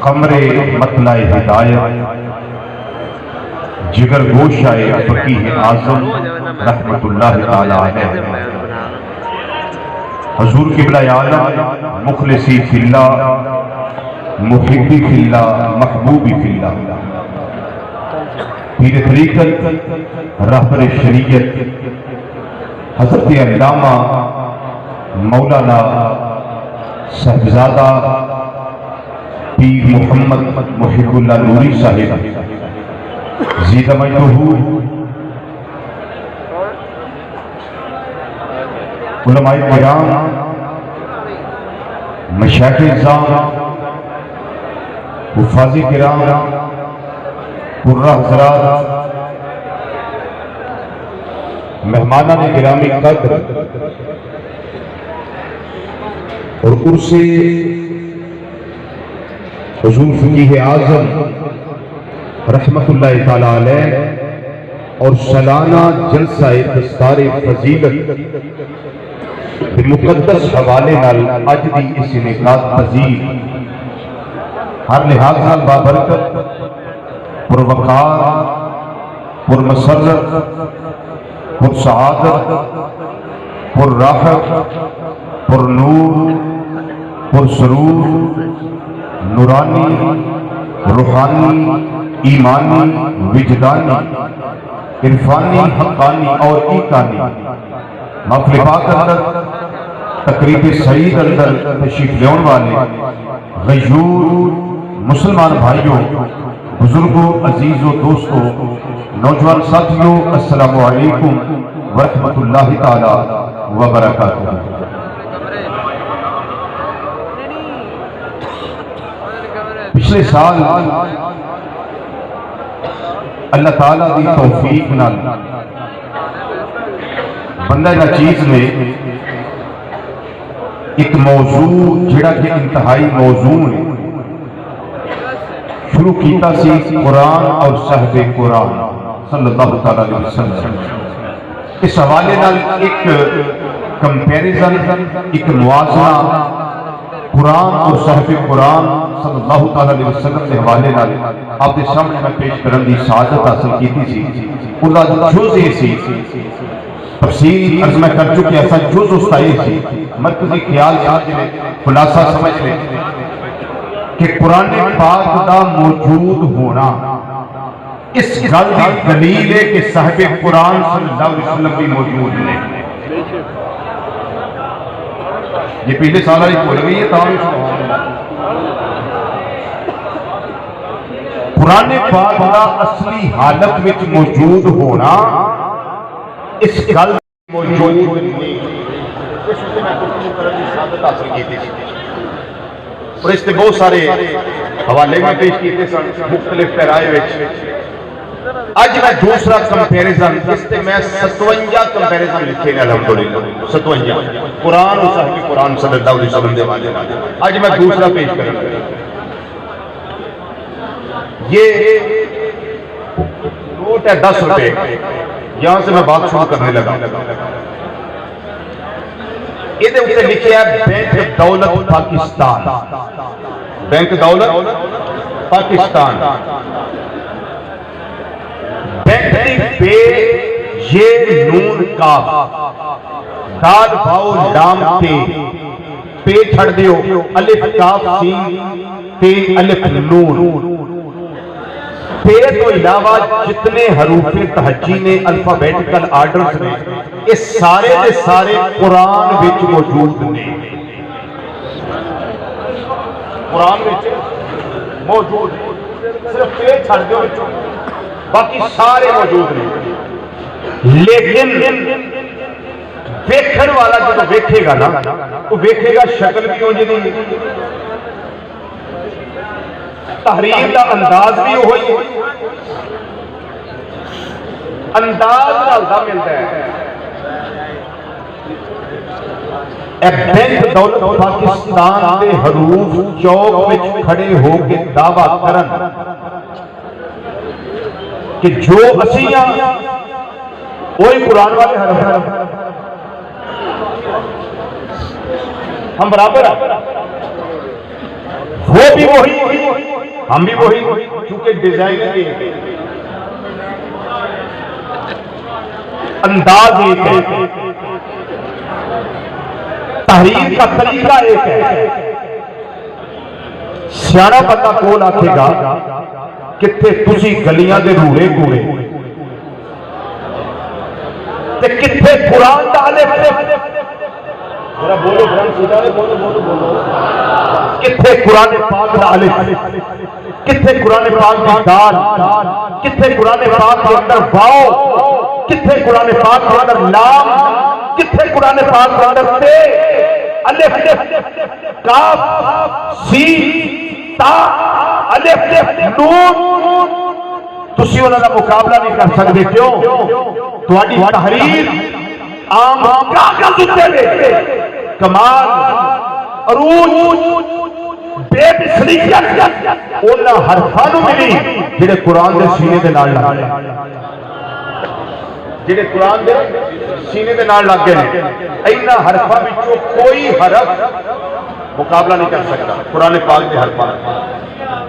قمر مطلع ہدایت جگر گوشہ فقیہ اعظم رحمت اللہ تعالی علیہ حضور قبلہ عالم مخلصی فی اللہ محبی فی اللہ محبوبی فی اللہ پیر طریقت رہبر شریعت حضرت علامہ مولانا صاحبزادہ پیر محمد محب اللہ نوری صاحب زیدہ مجدہ علماء کرام مشایخ اعظام حفاظ کرام قرہ حضرات مہمانان گرامی قدر اور عرص حضور فقیہ اعظم رحمت اللہ تعالی علیہ اور سالانہ جلسہ دستار فضیلت بمقدس حوالے نال اج دی اس انعقاد پذیر ہر لحاظ نال بابرکت پروقار پرمسرت پرسعادت پرراحت پرنور پرسرور نورانی روحانی ایمانی وجدانی عرفانی حقانی اور ایقانی محفل پاک اندر تقریب سعید اندر تشریف لیون والے غیور مسلمان بھائیوں بزرگوں عزیزوں دوستوں نوجوان ساتھیوں السلام علیکم ورحمۃ اللہ تعالی وبرکاتہ۔ پچھلے سال اللہ تعالیٰ دی توفیق نال بندہ نہ چیز میں ایک موضوع جڑا کہ انتہائی موضوع ہے شروع کیتا سی قرآن اور صاحب قرآن صلی اللہ تعالیٰ علیہ وسلم۔ اس حوالے نال ایک کمپیریزن ایک موازنہ قرآن اور صاحب قرآن صلی اللہ تعالیٰ علیہ وسلم کے حوالے نال آپ کے سامنے میں پیش کرن دی سعادت حاصل کیتی سی۔ انہاں جز یہ سی تفصیل عرض میں کر چکے ایسا جز استائی سی مرکزی خیال یاد لے خلاصہ سمجھ لے کہ قرآن پاک دا موجود ہونا اس گل دی دلیل ہے کہ صاحب قرآن صلی اللہ علیہ وسلم بھی موجود ہے۔ یہ پہلے سالہ ہی بول گئی ہے قرآن پاک دا اصلی حالت وچ موجود ہونا اس گل موجود نہیں اور اس نے بہت سارے حوالے میں پیش کیتے سن مختلف پیرائے وچ۔ اج میں دوسرا کمپیریزن اس تے میں 57 کمپیریزن لکھے نے الحمدللہ 57 قرآن اور صاحب قرآن صلی اللہ علیہ وسلم دے والے اج میں دوسرا پیش کروں گا۔ یہ نوٹ ہے 10 روپے، یہاں سے میں بات شروع کرنے لگا۔ یہ دے اوپر لکھے ہے بینک دولت پاکستان، بینک دولت پاکستان، بینک دی بے یہ نون کاف دال بھاؤ لام تے پے چھڑ دیو الف کاف سین تے الف نون پے تو علاوہ جتنے حروف تہجی الفابیٹیکل آرڈرز نے اس سارے دے سارے قرآن وچ موجود نے، قرآن وچ موجود صرف پے چھڑ دیو باقی سارے موجود نے۔ لیکن ویکھن والا جو ویکھے گا نا وہ ویکھے گا شکل کیوں جی تحریر کا انداز بھی ہوئی انداز نالدہ ملتا ہے۔ بینک دولت پاکستان کے حروف چوک میں کھڑے ہو کے دعویٰ کرن کہ جو اسیاں وہی قرآن والے حرف ہم برابر ہیں، وہ بھی وہی ہم بھی وہی، چونکہ ڈیزائن ایک ہے، انداز ایک ہے، تحریر کا طریقہ ایک ہے۔ سیاڑا بندہ کول آکھے گا کتنے تسی گلیاں دے روڑے کوڑے تے کتنے قرآن دا الف ذرا بولو بولو بولو بولو کتنے قرآن پاک دا الف، کتنے قرآن پاک دی دال، کتنے قرآن پاک کے اندر واو، کتنے قرآن پاک کے اندر لام، کتنے قرآن پاک کے اندر تے الف کاف سین تا الف نون، تسی انہاں دا مقابلہ نہیں کر سکتے، کیوں؟ تہاڈی تحریر عام کاغذ اتے وے، کمال عروج بے مثلیت انہاں حرفاں نوں ملی جڑے قرآن دے سینے دے نال لگ گئے، جڑے قرآن دے سینے دے نال لگ گئے، اینا حرفاں وچوں کوئی حرف مقابلہ نہیں کر سکتا قرآن پاک کے حرفاں،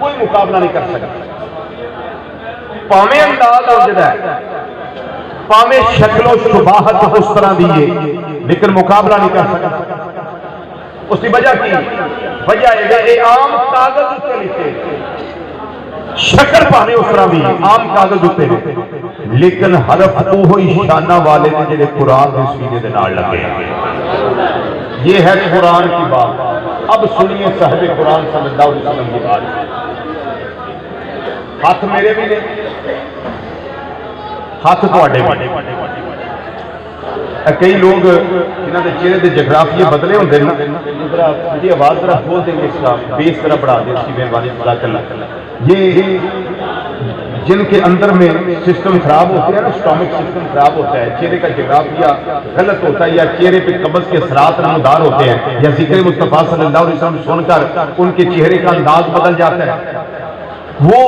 کوئی مقابلہ نہیں کر سکتا، پاویں انداز ہو جدا ہے، پاویں شکل و شباہت اس طرح دی ہے، لیکن مقابلہ نہیں کر سکتا۔ اس کی وجہ کی وجہ ہے عام کاغذ اتنے لکھے، شکل پاویں اس طرح دی عام کاغذ اتنے، لیکن حرف وہی شانہ والے نے جڑے قرآن کے سینے دے نال لگے۔ یہ ہے قرآن کی بات۔ اب سنیے صاحب قرآن صلی اللہ علیہ وسلم کی بات۔ ہاتھ میرے بھی نے، ہاتھ تواڈے بھی۔ کئی لوگ جنہاں دے چہرے دے جغرافیے بدلے ہوندے نا، یہ آواز ذرا کھول دیں گے، اس کا بیس ذرا بڑھا دیں، اس کی مہربانی جزاک اللہ۔ یہ جن کے اندر میں سسٹم خراب ہوتے ہیں نا، اسٹامک سسٹم خراب ہوتا ہے، چہرے کا جغرافیہ غلط ہوتا ہے، یا چہرے پہ قبض کے اثرات نمودار ہوتے ہیں، یا ذکر مصطفیٰ صلی اللہ علیہ وسلم سن کر ان کے چہرے کا انداز بدل جاتا ہے، وہ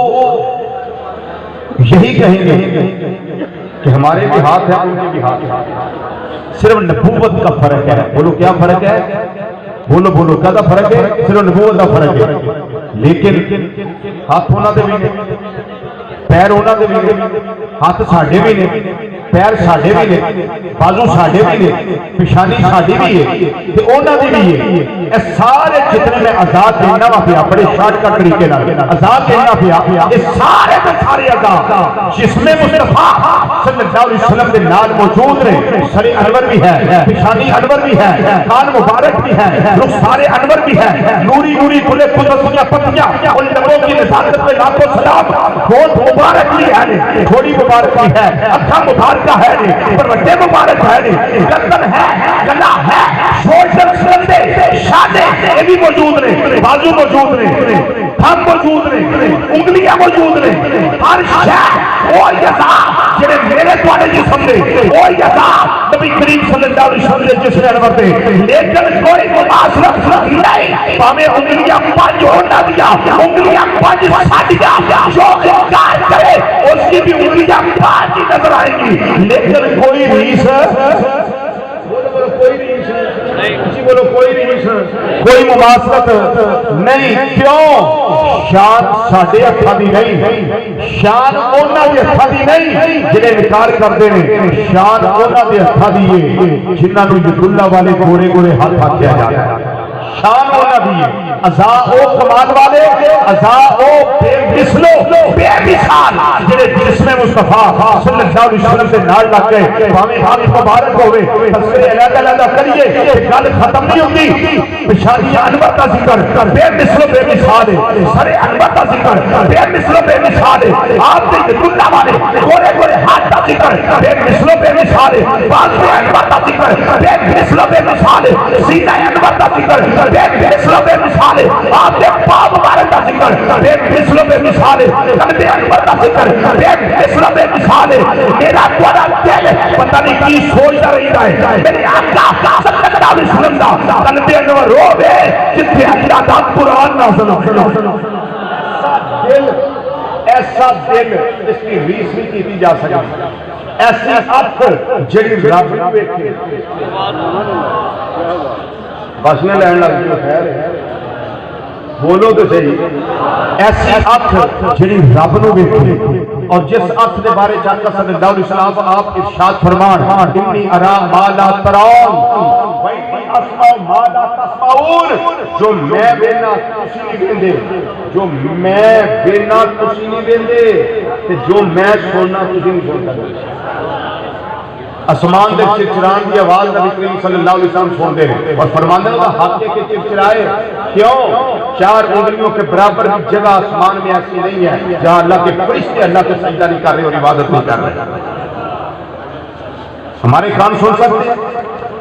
یہی کہیں گے کہ ہمارے بھی ہاتھ ہیں، ان کے بھی ہاتھ ہیں، صرف نبوت کا فرق ہے۔ بولو کیا فرق ہے؟ بولو بولو کیا فرق ہے؟ صرف نبوت کا فرق ہے، لیکن ہاتھ ہونا دے بھی نہیں، پیر ہونا دے بھی نہیں، ہاتھ ساڑھے بھی نہیں، پیر ساڑھے بھی نہیں، بازو ساڑھے بھی نہیں، پیشانی ساڑھی بھی ہے، تے اونا دی بھی ہے۔ اس سارے جتنے میں آزاد دینا پیا، بڑے شارٹ کٹ طریقے نال آزاد دینا پیا، اس سارے تے سارے آزاد جسم مصطفیٰ صلی اللہ علیہ وسلم کے نال موجود رہے۔ سر انور بھی ہے، پیشانی انور بھی ہے، کان مبارک بھی ہے، رخسار انور بھی ہے، نوری نوری کھلے قدرت کی پتیاں، ان لبوں کی نزاکت پہ لاکھوں سلام، ہونٹ مبارک بھی ہے، تھوڑی مبارک بھی ہے، اکھا مبارکہ ہے، پروٹے مبارک ہے، گردن ہے، گلا ہے، شولڈر سلندے، شادے یہ بھی موجود رہے، بازو موجود رہے، تھم موجود رہے، انگلیاں موجود رہے، ہر شاہ وہ یزا جنہیں میرے دوارے جسم دے، وہ یزا نبی کریم صلی اللہ علیہ وسلم نے جسم انور دے، لیکن کوئی مباصرت نہیں، پامیں انگلیاں پانچ ہونا دیا، انگلیاں پانچ ساتھیا، جو انکار کرے اس کی بھی انگلیاں پانچ نظر آئیں گی، لیکن کوئی ریس بولو کوئی ریس، کوئی مماثلت نہیں، کیوں؟ شان ساڈے ہتھاں دی نہیں، شان انہاں دے ہتھاں دی نہیں جنہیں انکار کردے نے، شان انہاں دے ہتھاں دی ہے جنہاں نوں ید اللہ والے گورے گورے ہاتھ آکھیا جاتا ہے، شان انہاں دی ہے، عزا او کمال والے، عزا او بے مثلو بے مثال جنہیں جسم مصطفیٰ صلی اللہ علیہ وسلم سے نال لگ گئے، ہمیں ہاتھ مبارک ہوئے، تذکرے علیحدہ علیحدہ کریے، گل ختم نہیں ہوتی، پیشانی انور کا ذکر بے مثل بے مثال ہے، سر انور کا ذکر بے مثل بے مثال ہے، آپ کے دنیا والے گورے گورے ہاتھ کا ذکر بے مثل بے مثال ہے، بازو انور کا ذکر بے مثل بے مثال ہے، سینہ انور کا ذکر بے مثل بے مثال ہے، آپ کے پاؤں مبارک کا ذکر بے مثل بے مثال ہے، قلب انور کا ذکر بے مثل بے مثال ہے، میرا تھوڑا دل پتہ نہیں کی سوچتا رہتا ہے، میرے آقا صلی اللہ علیہ وسلم دا قلب انور رو ہے جتنے اللہ دا قرآن نازل ہو، ایسا دل اس کی ریس نہیں کی جا سکتی، ایسی اکھ جڑی رب نو ویکھے، بسنے لین لگ گئی خیر بولو تو صحیح ایسی اکھ جڑی رب نو ویکھے اور جس اکھ دے بارے آقا صلی اللہ علیہ وسلم آپ ارشاد فرمان انی ارا ما لا ترون وانی اسمع ما لا تسمعون جو میں وینا تسی نہیں ویندے جو میں وینا تسی نہیں ویندے تے جو میں سننا تسی نہیں سن سکدے آسمان دے چرچران کی آواز نبی کریم صلی اللہ علیہ وسلم سنتے ہیں اور فرمانے کا حق ہے کہ چرچرائے کیوں 4 انگلیوں کے برابر کی جگہ آسمان میں ایسی نہیں ہے جہاں اللہ کے فرشتے اللہ کے سجدہ نہیں کر رہے اور عبادت نہیں کر رہے ہمارے کان سن سکتے ہیں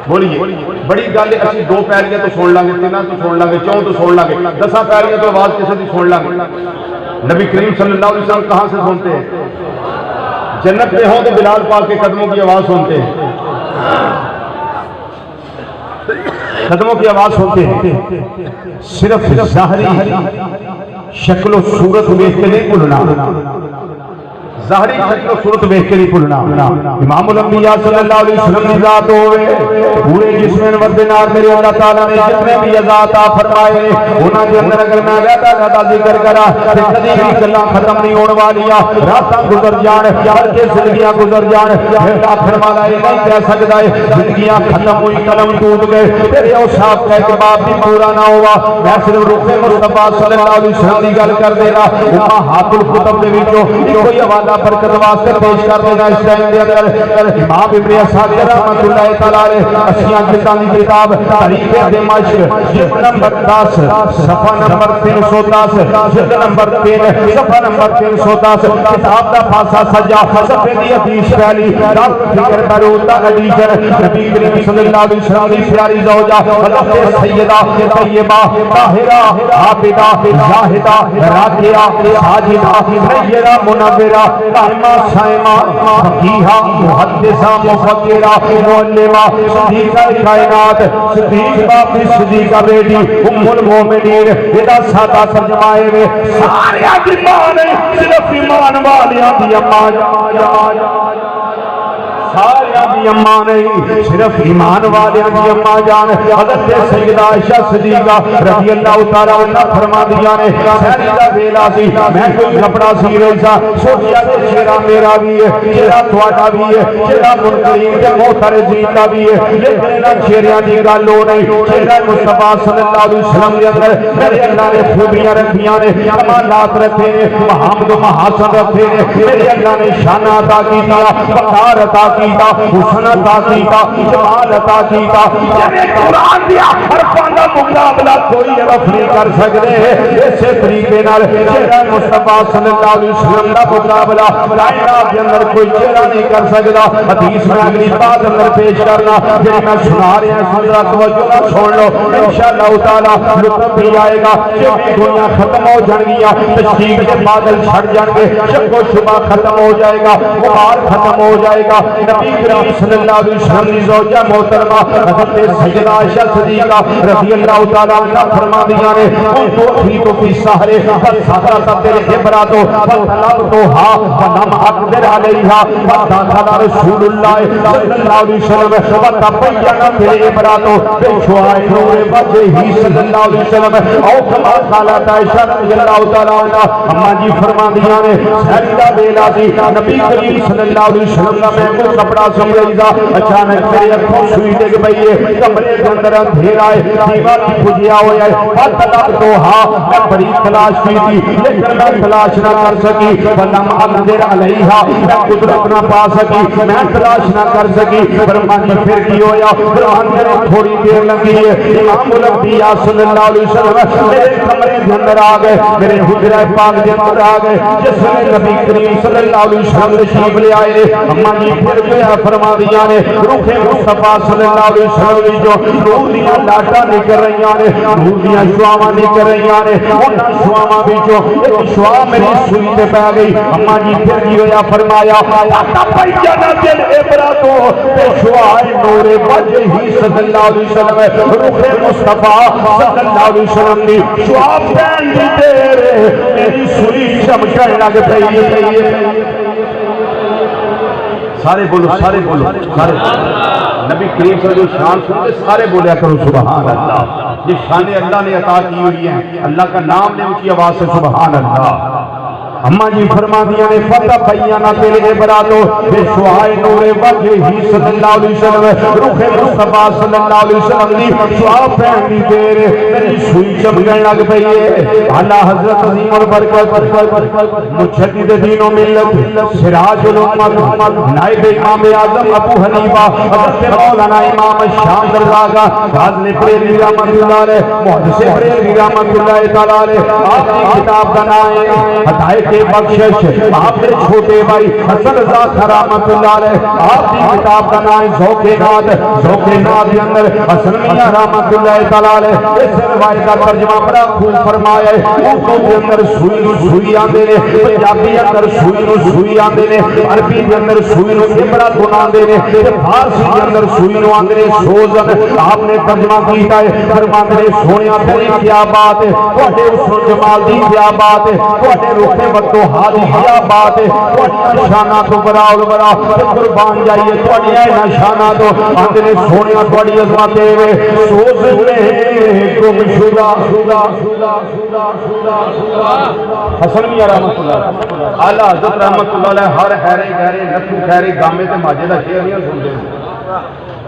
بولیے بڑی گل ہے اسی 2 پیریاں تو سن لیں گے 3 تو سن لیں گے 4 تو سن لیں گے 10 پیریاں تو آواز کسی کی سن لیں گے نبی کریم صلی اللہ علیہ وسلم کہاں سے سنتے ہیں جنت میں ہوں تو بلال پاک کے قدموں کی آواز سنتے ہیں قدموں کی آواز سنتے ہیں صرف ظاہری شکل و صورت دیکھ کے نہیں بھولنا ظاہری شکل و صورت دیکھ کے نہیں بھولنا امام الانبیاء صلی اللہ علیہ وسلم کی ذات ہوئے پورے جسم وردنار میرے اللہ تعالیٰ نے جتنے بھی ذات فرمائے انہاں کے اندر اگر میں رہتا ذکر کرا کہ کبھی بھی گلاں ختم نہیں ہونے والیاں راتاں گزر جان بلکہ زندگیاں گزر جان پھر آخر والا یہ نہیں کہہ سکتا ہے زندگیاں ختم ہوئی قلم ٹوٹ گئے تیرے اوصاف کا ایک باب بھی پورا نہ ہوا میں صرف رخ مصطفیٰ صلی اللہ علیہ وسلم کی گل کر دے رہا امہات الکتب دے وچوں کوئی حوالہ برکت واسطے پیش کر دینا اس ٹائم دے اندر امام ابن اسحاق رحمۃ اللہ تعالی علیہ اسیاں جلداں دی کتاب تاریخ دمشق جلد نمبر 10 صفحہ نمبر 310 جلد نمبر 3 صفحہ نمبر 310 کتاب دا پاسا سجا صفحے دی حدیث پہلی فکر بروتا ایڈیشن نبی کریم صلی اللہ علیہ وسلم کی پیاری زوجہ حضرت سیدہ طیبہ طاہرہ عابدہ زاہدہ راکعہ ساجدہ سیدہ منورہ قائمہ سائمہ فقیہہ محدثہ مفکرہ معلمہ صدیقہ کائنات صدیق باپ صدیقہ بیٹی ام المومنین ادا سادہ ترجمائے میں سارے ایمان صرف ایمان والیاں دی اماں سارے دی اماں نہیں صرف ایمان والے دی اماں جان حضرت سیدہ عائشہ صدیقہ رضی اللہ تعالی عنہ فرما دیا نے سہری دا ویلا سی میں کوئی کپڑا سی رہی سا سوچیا کہ چہرہ میرا بھی ہے چہرہ تھوڑا بھی ہے چہرہ منکرین تے معترضین دا بھی ہے لیکن انہاں چہریاں دی گل ہو نہیں چہرہ مصطفیٰ صلی اللہ علیہ وسلم دے اندر میرے اللہ نے خوبیاں رکھیاں نے کمالات رکھے نے محمد و محاسن رکھے نے میرے اللہ نے شان عطا کیتا وقار عطا کیتا حسن عطا کیتا جمال عطا کیتا جنہیں قرآن دیا حرفاں دا مقابلہ کوئی عرف نہیں کر سکتے اسی طریقے نال چہرہ مصطفیٰ صلی اللہ علیہ وسلم دا مقابلہ کائنات کے اندر کوئی چہرہ نہیں کر سکتا حدیث میں اگلی بات اندر پیش کرنا جی میں سنا رہا ہوں ذرا توجہ نال سن لو انشاءاللہ تعالی لطف بھی آئے گا جب دنیا ختم ہو جان گیا تشریق کے بادل چھڑ جان گے شک و شبہ ختم ہو جائے گا غبار ختم ہو جائے گا نبی کریم صلی اللہ علیہ وسلم کی زوجہ محترمہ حضرت سیدہ عائشہ صدیقہ رضی اللہ تعالی عنہ فرما دیا نے ان تو تھی تو فی سحرے فسحرت العبرات فطلبتها فلم اقدر علیہا فدخل رسول اللہ صلی اللہ علیہ وسلم فتبین العبرات بشعاع نور وجهه صلی اللہ علیہ وسلم او کما قالت عائشہ رضی اللہ تعالی عنہ اما جی فرما دیا نے سیدہ بیلا سی نبی کریم صلی اللہ علیہ وسلم کا محمود کپڑا سمجھا اچانک میرے اکھوں سوئی ڈگ پئی ہے کمرے کے اندر اندھیرا ہے دیوار بجھیا ہوا ہے فطلب تو ہاں میں بڑی تلاش کی تھی لیکن میں تلاش نہ کر سکی فلم اقدر علیہا میں قدرت نہ پا سکی میں تلاش نہ کر سکی فرمایا پھر کی ہویا قرآن میں تھوڑی دیر لگی ہے امام الانبیاء صلی اللہ علیہ وسلم میرے کمرے کے اندر آ گئے میرے حجرہ پاک کے اندر آ گئے جس میں نبی کریم صلی اللہ علیہ وسلم تشریف لے آئے اما جی پھر فرما دیا نے روح مصطفیٰ صلی اللہ علیہ وسلم جو نور دیاں لاٹاں نکل رہی ہیں نور دیاں شعاواں نکل رہی ہیں انہاں شعاواں وچوں ایک شعاع میری سوئی تے پے گئی اما جی پھر کی ہویا فرمایا تبین العبرات بشعاع نور وجهه صلی اللہ علیہ وسلم روح مصطفیٰ صلی اللہ علیہ وسلم دی شعاع پہن دی دیر میری سوئی چمکن لگ پئی سارے بولو سارے نبی کریم صلی اللہ علیہ وسلم شان سنتے سارے بولیا کرو سبحان اللہ. یہ شان اللہ نے عطا کی ہوئی ہیں, اللہ کا نام لے اونچی آواز سے سبحان اللہ. اما جی فرما دیا نے فتح بیانہ تیرے عبراتو بے شعائے نور وجہ ہی صلی اللہ علیہ وسلم روح مصطفیٰ صلی اللہ علیہ وسلم دی شعا پہنی تیرے میری سوئی چمکن لگ پئی ہے. اللہ حضرت عظیم البرکت مجدد دین و ملت سراج الامت نائب امام اعظم ابو حنیفہ حضرت مولانا امام شام رضا کا غازل بریلوی رحمۃ اللہ علیہ محدث بریلوی رحمۃ اللہ تعالی علیہ آپ کی کتاب کا نام ہے ہدایت بخشش. آپ کے چھوٹے بھائی حسن رضا رحمۃ اللہ علیہ آپ کی کتاب کا نام ذوق نات. ذوق نات کے اندر حسن میاں رحمۃ اللہ تعالی علیہ اس روایت کا ترجمہ بڑا خوب فرمایا ہے. اردو کے اندر سوئی نو سوئی آندے نے, پنجابی اندر سوئی نو سوئی آندے نے, عربی کے اندر سوئی نو عبرت آندے نے, فارسی کے اندر سوئی نو آندے نے سوزن. آپ نے ترجمہ کیتا ہے فرماتے ہیں سونیا تیری کیا بات ہے, تواڈے حسن جمال دی کیا بات ہے, تواڈے روح تو حالی کیا بات ہے, تواڈیاں شاناں تو براؤ براؤ قربان جائیے تواڈیاں نشاناں تو آندے نے سونیا تواڈی عظمت ہے سوز نے گم شدہ. حسن میاں رحمۃ اللہ اعلیٰ حضرت رحمۃ اللہ علیہ ہر خیرے گہرے نتھو خیرے گامے تے ماجے دا شعر نہیں سنتے,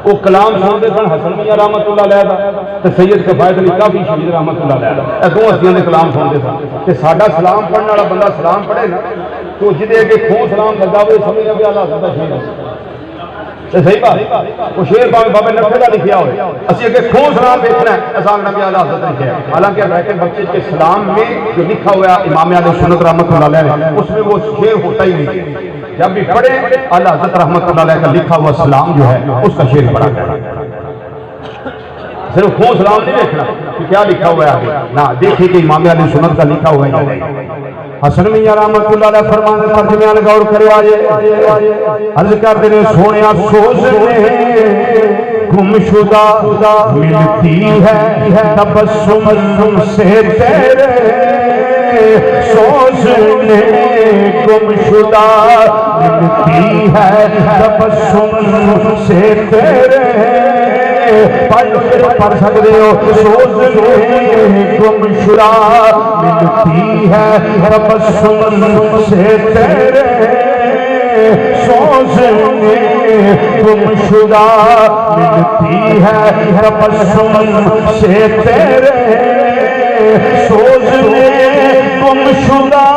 وہ کلام سنتے سن حسن میاں رحمۃ اللہ علیہ دا تے سید کفایت علی کافی شہید رحمۃ اللہ علیہ دا. اے دو ہستیاں دے کلام سنتے سن تے ساڈا سلام پڑھن والا بندہ سلام پڑھے نا تو جدے کہ کھوں سلام لگا ہوئے سمجھ لگے اللہ حضرت دا شعر ہے. صحیح بات, وہ شعر بابے نفے کا لکھیا ہوئے اسی اگے کھوں سلام دیکھنا ہے اساں نبی اعلیٰ حضرت لکھیا ہے. حالانکہ بیٹھے بچے کے سلام میں جو لکھا ہوا امام علیہ سنت رحمۃ اللہ علیہ اس میں وہ شعر ہوتا ہی نہیں. جب بھی پڑھے اعلیٰ حضرت رحمۃ اللہ علیہ کا لکھا ہوا سلام جو ہے اس کا شعر پڑھا گیا. صرف کھوں سلام نہیں دیکھنا کہ کیا لکھا ہوا ہے آگے, نہ دیکھیں کہ امام علیہ سنت کا لکھا ہوا ہے. حسن میاں رحمۃ اللہ علیہ فرمانے ترجمے غور کرے آجے عرض کر دے سونیا سوز گم شدہ ملتی ہے تبسم سے تیرے, سوز گم شدہ ملتی ہے تبسم سے تیرے. پڑھ سکتے ہو سوز گم شدہ ملتی ہے تبسم سے تیرے, سوز گم شدہ ملتی ہے تبسم سے تیرے, سوز گم شدہ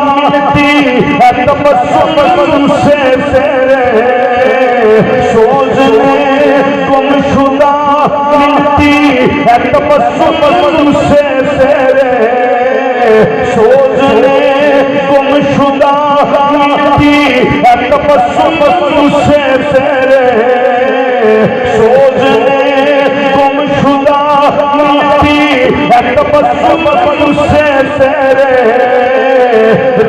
ملتی ہے تبسم سے تیرے, سوز گم شدہ ملتی ہے تبسم سے تیرے, سوز گم شدہ ملتی ہے تبسم سے تیرے, سوز گم شدہ ملتی ہے تبسم سے تیرے.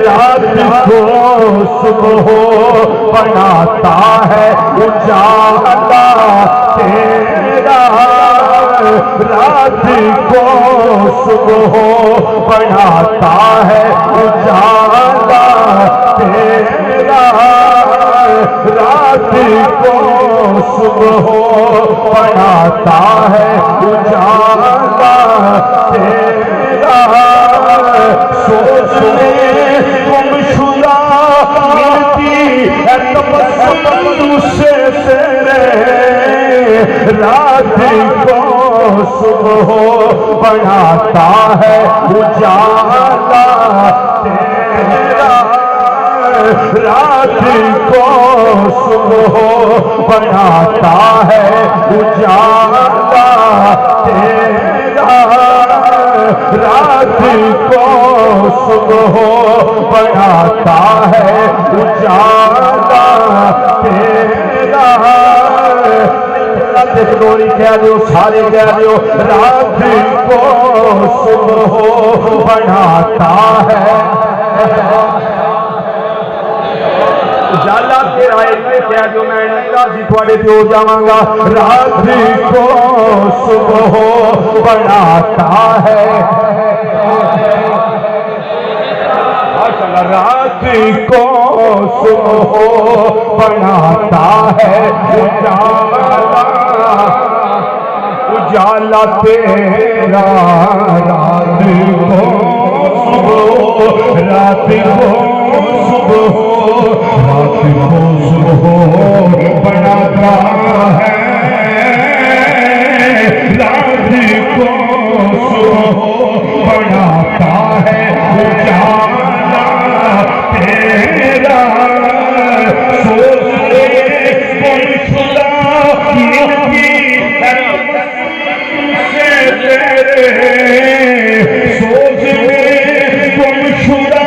رات کو صبح بناتا ہے اجالا تیرا, رات کو صبح بناتا ہے اجالا تیرا, رات کو صبح بناتا ہے اجالا تیرا, سوز گم شدہ ملتی ہے تبسم سے تیرے, رات کو صبح بناتا ہے اجالا تیرا, رات کو صبح بناتا ہے اجالا تیرا, رات کو صبح بناتا ہے اجالا تیرا. ڈوری کہہ دو سارے کہہ دو رات کو صبح بناتا ہے اجالا تیرا. کہہ دو میں نہیں راضی تھوڑے تے ہو جاواں گا, رات کو صبح بناتا ہے. رات کو صبح بناتا ہے اجالا تیرا رات کو صبح بناتا ہے رات کو صبح بناتا ہے اجالا تیرا سوچ لے کوئی خدا نہیں سے تیرے سوچ لے کوئی خدا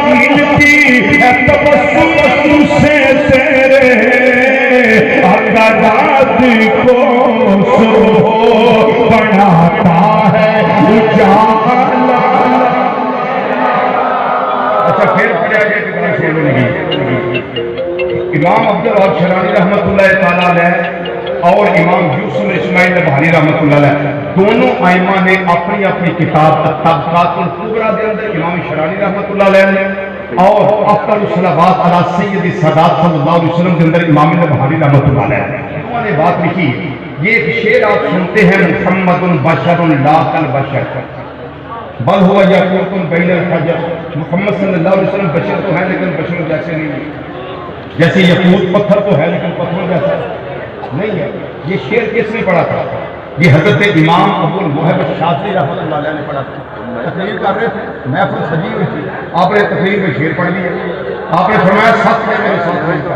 نہیں تبسم سے تیرے اگر رات کو صبح بناتا ہے اجالا. اچھا پھر پڑھا گیا کہ بڑا شعر لگی. امام عبدالوہاب شرانی رحمۃ اللہ تعالیٰ علیہ اور امام یوسف اسماعیل نبہانی رحمۃ اللہ علیہ دونوں ائمہ نے اپنی اپنی کتاب الطبقات الکبریٰ کے اندر امام شرانی رحمۃ اللہ علیہ نے اور افضل الصلوات علی سید السادات صلی اللہ علیہ وسلم کے اندر امام نبہانی رحمۃ اللہ علیہ انہوں نے بات لکھی. یہ ایک شعر آپ سنتے ہیں محمد بشر لا کالبشر بل ہوا یاقوت بین الحجر. محمد صلی اللہ علیہ وسلم بشر تو ہیں لیکن بشر جیسے نہیں ہے. جیسے یاقوت پتھر تو ہے لیکن پتھر جیسا نہیں ہے. یہ شعر کس نے پڑھا تھا؟ یہ حضرت امام ابو الموہب شاذلی رحمۃ اللہ علیہ نے پڑھا تھا. تقریر کر رہے تھے, محفل سجی ہوئی تھی, آپ نے تقریر میں شعر پڑھ لیا. آپ نے فرمایا سخت ہے میرے ساتھ رہے کا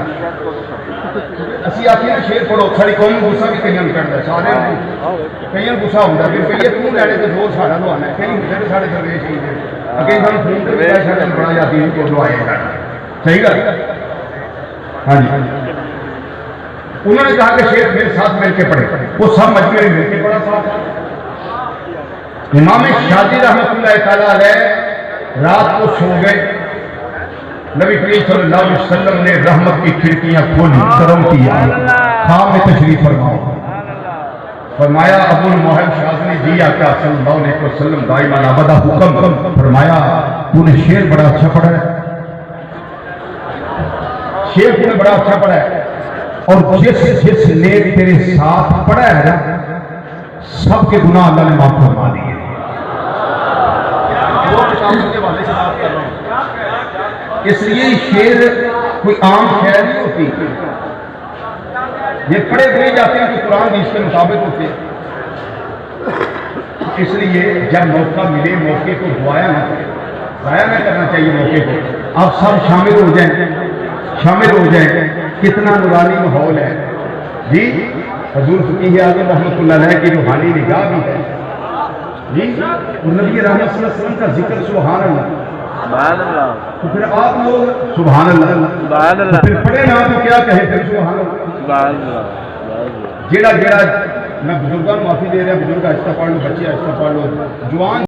اسی آتی ہے شعر پڑھو. ساری قوم غصہ بھی کئی کرتا ہے, سارے کئی غصہ ہوتا ہے. پھر کئی تو لینے تو زور ساڑھا لو آنا ہے. کئی ہوتے ہیں سارے درویش ہی ہیں اگیں ہم فون کر کے شاید بڑا جاتی ہے کو دعائیں کرنا. صحیح گا. ہاں جی انہوں نے کہا کہ شیخ میرے ساتھ مل کے پڑھے. وہ سب مجموعے مل کے پڑھا تھا. امام شاذلی رحمۃ اللہ تعالیٰ علیہ رات کو سو گئے. نبی کریم صلی اللہ علیہ وسلم نے رحمت کی کھڑکیاں کھولی, کرم کیا, خواب میں تشریف فرماؤ. فرمایا ابو الموہب شاذلی جی آقا صلی اللہ علیہ وسلم دائما ابدا حکم. فرمایا تو نے شعر بڑا اچھا پڑھا ہے, شعر تو نے بڑا اچھا پڑھا ہے, اور جس نے تیرے ساتھ پڑھا ہے نا سب کے گناہ اللہ نے معاف فرما دیے. اس لیے شعر کوئی عام شعر نہیں ہوتی. یہ پڑھے ہوئے جاتے ہیں کہ قرآن حدیث کے مطابق ہوتے ہیں. اس لیے جب موقع ملے موقع کو ضائع نہ کریں, ضائع نہ کرنا چاہیے موقع کو. آپ سب شامل ہو جائیں, شامل ہو جائیں. کتنا نورانی ماحول ہے جی. حضور فقیہ اعظم رحمۃ اللہ علیہ کی روحانی نگاہ بھی ہے جی, اور نبی رحمت صلی اللہ علیہ وسلم کا ذکر سبحان اللہ. تو پھر آپ لوگ سبحان اللہ پھر پڑھے نا تو کیا کہے پھر سبحان اللہ. جیڑا میں بزرگوں معافی دے رہا, بزرگ آہستہ پڑھ لو, بچے آہستہ پڑھ لو, جوان